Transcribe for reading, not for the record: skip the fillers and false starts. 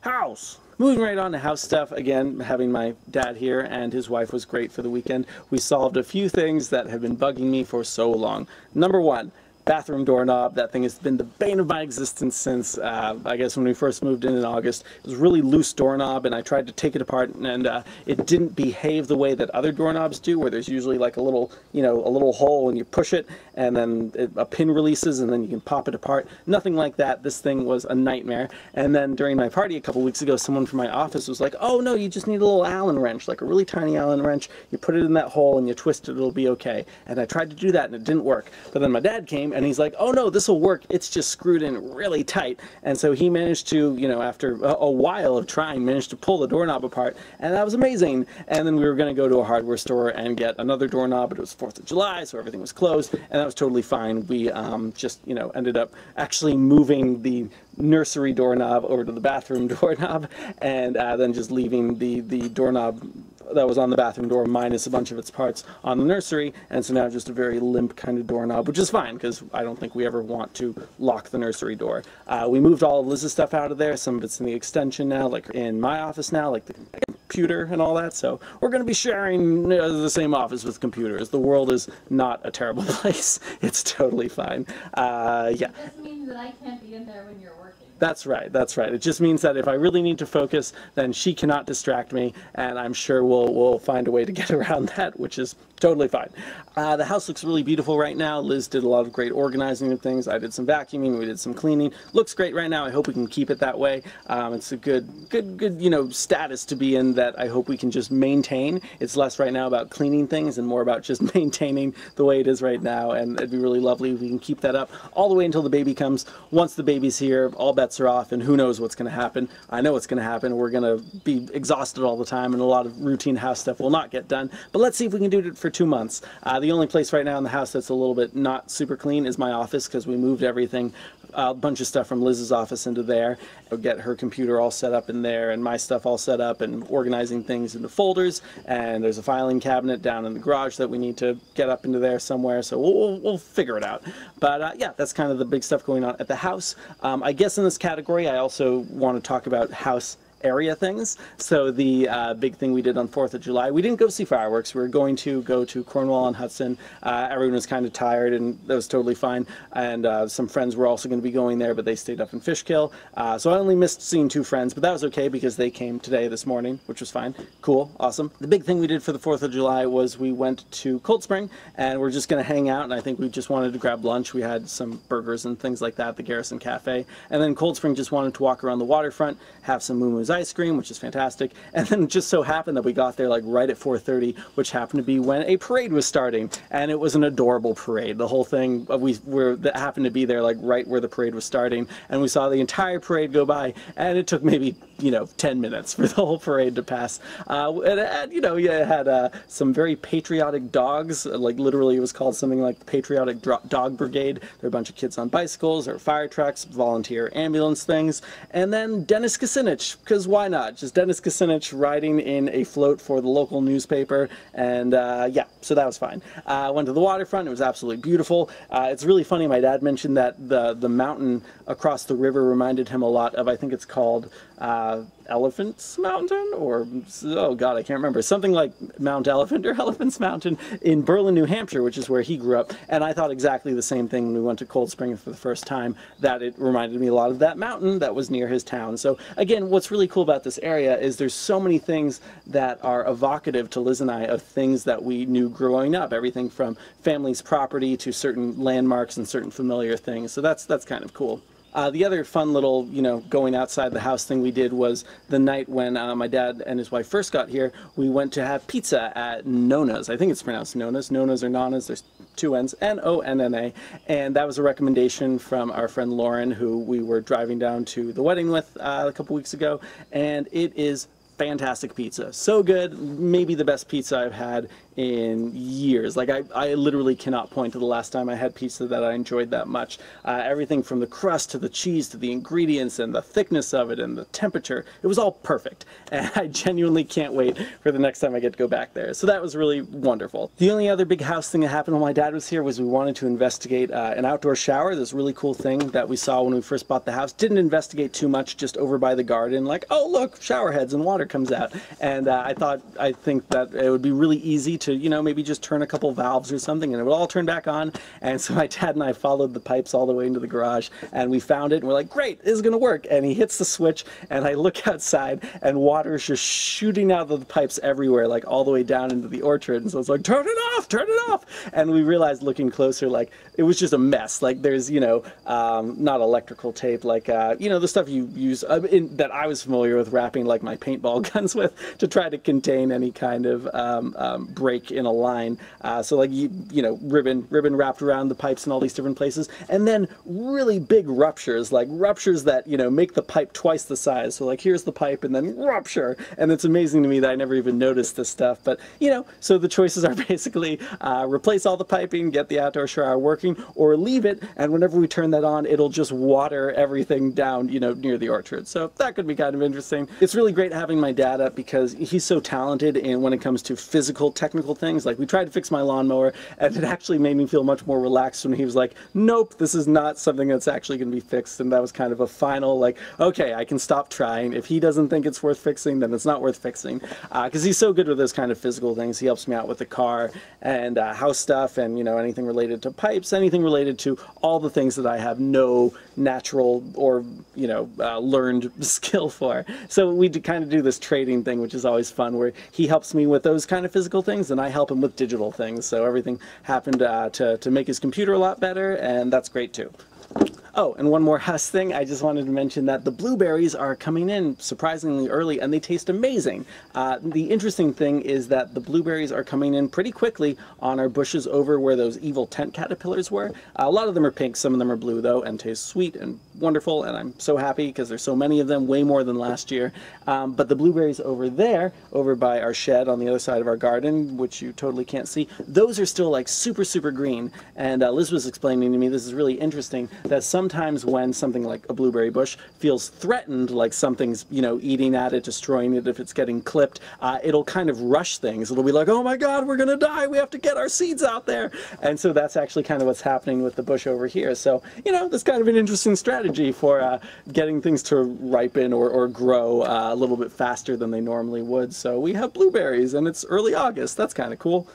House! Moving right on to house stuff, again, having my dad here and his wife was great for the weekend. We solved a few things that have been bugging me for so long. Number one, bathroom doorknob. That thing has been the bane of my existence since, I guess, when we first moved in August. It was a really loose doorknob, and I tried to take it apart, and it didn't behave the way that other doorknobs do, where there's usually like a little, a little hole, and you push it, and then a pin releases, and then you can pop it apart. Nothing like that. This thing was a nightmare. And then during my party a couple weeks ago, someone from my office was like, "Oh no, you just need a little Allen wrench, like a really tiny Allen wrench. You put it in that hole, and you twist it, it'll be okay." And I tried to do that, and it didn't work. But then my dad came, and he's like, "Oh no, this will work. It's just screwed in really tight." And so he managed to, after a while of trying, managed to pull the doorknob apart, and that was amazing. And then we were going to go to a hardware store and get another doorknob, but it was 4th of July, so everything was closed, and that was totally fine. We just, ended up actually moving the nursery doorknob over to the bathroom doorknob, and then just leaving the doorknob that was on the bathroom door minus a bunch of its parts on the nursery, and so now just a very limp kind of doorknob, which is fine because I don't think we ever want to lock the nursery door. We moved all of Liz's stuff out of there. Some of it's in the extension now, like in my office now, like the computer and all that, so we're going to be sharing the same office with computers. The world is not a terrible place. It's totally fine. Yeah. It just means that I can't be in there when you're working. That's right, that's right. It just means that if I really need to focus, then she cannot distract me, and I'm sure we'll find a way to get around that, which is totally fine. The house looks really beautiful right now. Liz did a lot of great organizing of things. I did some vacuuming, we did some cleaning. Looks great right now. I hope we can keep it that way. It's a good status to be in that I hope we can just maintain. It's less right now about cleaning things and more about just maintaining the way it is right now, and it'd be really lovely if we can keep that up all the way until the baby comes. Once the baby's here, all bets are off, and who knows what's going to happen. I know what's going to happen. We're going to be exhausted all the time, and a lot of routine house stuff will not get done, but let's see if we can do it for 2 months. The only place right now in the house that's a little bit not super clean is my office, because we moved everything, a bunch of stuff from Liz's office into there. I'll get her computer all set up in there, and my stuff all set up, and organizing things into folders, and there's a filing cabinet down in the garage that we need to get up into there somewhere, so we'll figure it out. But yeah, that's kind of the big stuff going on at the house. I guess in this category I also want to talk about house area things. So the big thing we did on 4th of July, we didn't go see fireworks. We were going to go to Cornwall on Hudson. Everyone was kind of tired, and that was totally fine. And some friends were also going to be going there, but they stayed up in Fishkill. So I only missed seeing 2 friends, but that was okay because they came this morning, which was fine. Cool, awesome. The big thing we did for the 4th of July was we went to Cold Spring, and we're just going to hang out, and I think we just wanted to grab lunch. We had some burgers and things like that at the Garrison Cafe. And then Cold Spring just wanted to walk around the waterfront, have some Moo Moo's ice cream, which is fantastic, and then it just so happened that we got there like right at 4:30, which happened to be when a parade was starting, and it was an adorable parade. The whole thing, that happened to be there like right where the parade was starting, and we saw the entire parade go by, and it took maybe 10 minutes for the whole parade to pass. It had some very patriotic dogs, like literally it was called something like the Patriotic Dog Brigade. There were a bunch of kids on bicycles or fire trucks, volunteer ambulance things, and then Dennis Kucinich, because why not? Just Dennis Kucinich riding in a float for the local newspaper, and yeah, so that was fine. Went to the waterfront. It was absolutely beautiful. It's really funny, my dad mentioned that the mountain across the river reminded him a lot of, I think it's called Elephant's Mountain, or, oh god, I can't remember, something like Mount Elephant or Elephant's Mountain in Berlin, New Hampshire, which is where he grew up, and I thought exactly the same thing when we went to Cold Spring for the first time, that it reminded me a lot of that mountain that was near his town. So again, what's really cool about this area is there's so many things that are evocative to Liz and I of things that we knew growing up, everything from family's property to certain landmarks and certain familiar things, so that's kind of cool. The other fun little, going outside the house thing we did was the night when my dad and his wife first got here, we went to have pizza at Nonna's. I think it's pronounced Nonna's. Nonna's or Nonna's. There's 2 N's. N-O-N-N-A. And that was a recommendation from our friend Lauren, who we were driving down to the wedding with a couple weeks ago. And it is fantastic pizza. So good, maybe the best pizza I've had in years. Like I literally cannot point to the last time I had pizza that I enjoyed that much. Everything from the crust to the cheese to the ingredients and the thickness of it and the temperature, it was all perfect. And I genuinely can't wait for the next time I get to go back there. So that was really wonderful. The only other big house thing that happened when my dad was here was we wanted to investigate an outdoor shower. This really cool thing that we saw when we first bought the house. Didn't investigate too much, just over by the garden, like, oh look, shower heads and water comes out. And I think that it would be really easy to, you know, maybe just turn a couple valves or something and it would all turn back on. And so my dad and I followed the pipes all the way into the garage and we found it and we're like, great, this is gonna work. And he hits the switch and I look outside and water is just shooting out of the pipes everywhere, like all the way down into the orchard. And so it's like, turn it off, turn it off. And we realized looking closer, like it was just a mess. Like there's, you know, not electrical tape, like, you know, the stuff you use that I was familiar with wrapping like my paintball guns with to try to contain any kind of break in a line. So like, you know, ribbon wrapped around the pipes in all these different places. And then really big ruptures, like ruptures that, you know, make the pipe twice the size. So like, here's the pipe and then rupture. And it's amazing to me that I never even noticed this stuff. But, you know, so the choices are basically replace all the piping, get the outdoor shower working, or leave it. And whenever we turn that on, it'll just water everything down, you know, near the orchard. So that could be kind of interesting. It's really great having my dad up because he's so talented in when it comes to physical, technical things. Like we tried to fix my lawnmower and it actually made me feel much more relaxed when he was like, nope, this is not something that's actually going to be fixed. And that was kind of a final, like, okay, I can stop trying. If he doesn't think it's worth fixing, then it's not worth fixing. Because he's so good with those kind of physical things. He helps me out with the car and house stuff and, you know, anything related to pipes, anything related to all the things that I have no natural or, you know, learned skill for. So we kind of do this trading thing, which is always fun, where he helps me with those kind of physical things and I help him with digital things. So everything happened to make his computer a lot better, and that's great too. Oh, and one more house thing, I just wanted to mention that the blueberries are coming in surprisingly early and they taste amazing. The interesting thing is that the blueberries are coming in pretty quickly on our bushes over where those evil tent caterpillars were. A lot of them are pink, some of them are blue though, and taste sweet and wonderful, and I'm so happy because there's so many of them, way more than last year. But the blueberries over there, over by our shed on the other side of our garden, which you totally can't see, those are still like super, super green. And Liz was explaining to me, this is really interesting, that sometimes when something like a blueberry bush feels threatened, like something's, you know, eating at it, destroying it, if it's getting clipped, it'll kind of rush things. It'll be like, oh my God, we're gonna die, we have to get our seeds out there. And so that's actually kind of what's happening with the bush over here. So, you know, that's kind of an interesting strategy for getting things to ripen or grow a little bit faster than they normally would. So we have blueberries and it's early August. That's kind of cool.